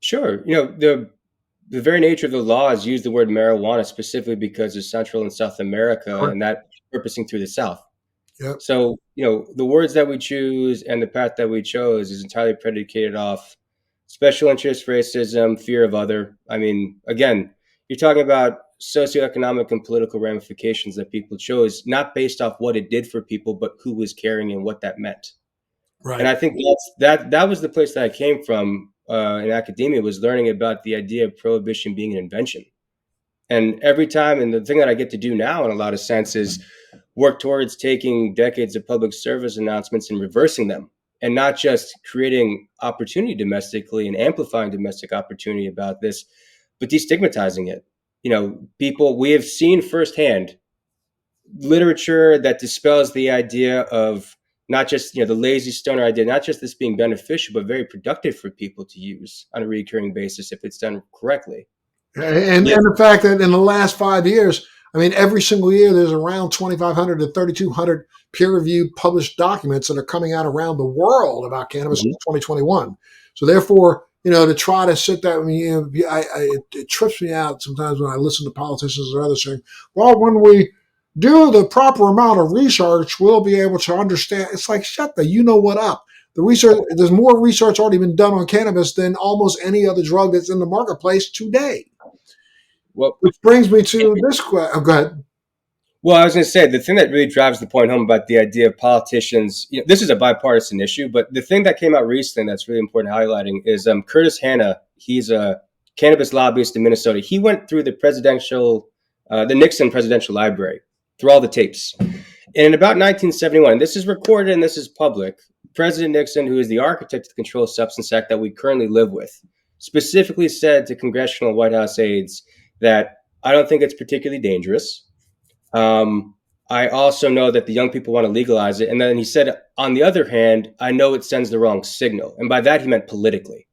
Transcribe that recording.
Sure. The very nature of the law is use the word marijuana specifically because of Central and South America Correct. and that purposing through the South. Yep. So, the words that we choose and the path that we chose is entirely predicated off special interest, racism, fear of other. I mean, again, you're talking about socioeconomic and political ramifications that people chose, not based off what it did for people, but who was carrying and what that meant. And Right. I think that was the place that I came from in academia, was learning about the idea of prohibition being an invention. And every time, and the thing that I get to do now in a lot of sense is work towards taking decades of public service announcements and reversing them, and not just creating opportunity domestically and amplifying domestic opportunity about this, but destigmatizing it. People, we have seen firsthand literature that dispels the idea of not just the lazy stoner idea, not just this being beneficial, but very productive for people to use on a recurring basis if it's done correctly. And Yet, the fact that in the last 5 years, I mean, every single year there's around 2,500 to 3,200 peer-reviewed published documents that are coming out around the world about cannabis since Mhm. 2021. So therefore, to try to sit that, I mean, it trips me out sometimes when I listen to politicians or others saying, well, when we do the proper amount of research, we'll be able to understand. It's like, shut the you know what up. The research, there's more research already been done on cannabis than almost any other drug that's in the marketplace today. well, Which brings me to this question. Oh, go ahead. Well, I was going to say the thing that really drives the point home about the idea of politicians. This is a bipartisan issue, but the thing that came out recently that's really important highlighting is Curtis Hanna. He's a cannabis lobbyist in Minnesota. He went through the Nixon presidential library, through all the tapes. And in about 1971, and this is recorded and this is public, President Nixon, who is the architect of the Controlled Substance Act that we currently live with, specifically said to congressional White House aides that I don't think it's particularly dangerous. I also know that the young people want to legalize it. And then he said, on the other hand, I know it sends the wrong signal. And by that, he meant politically.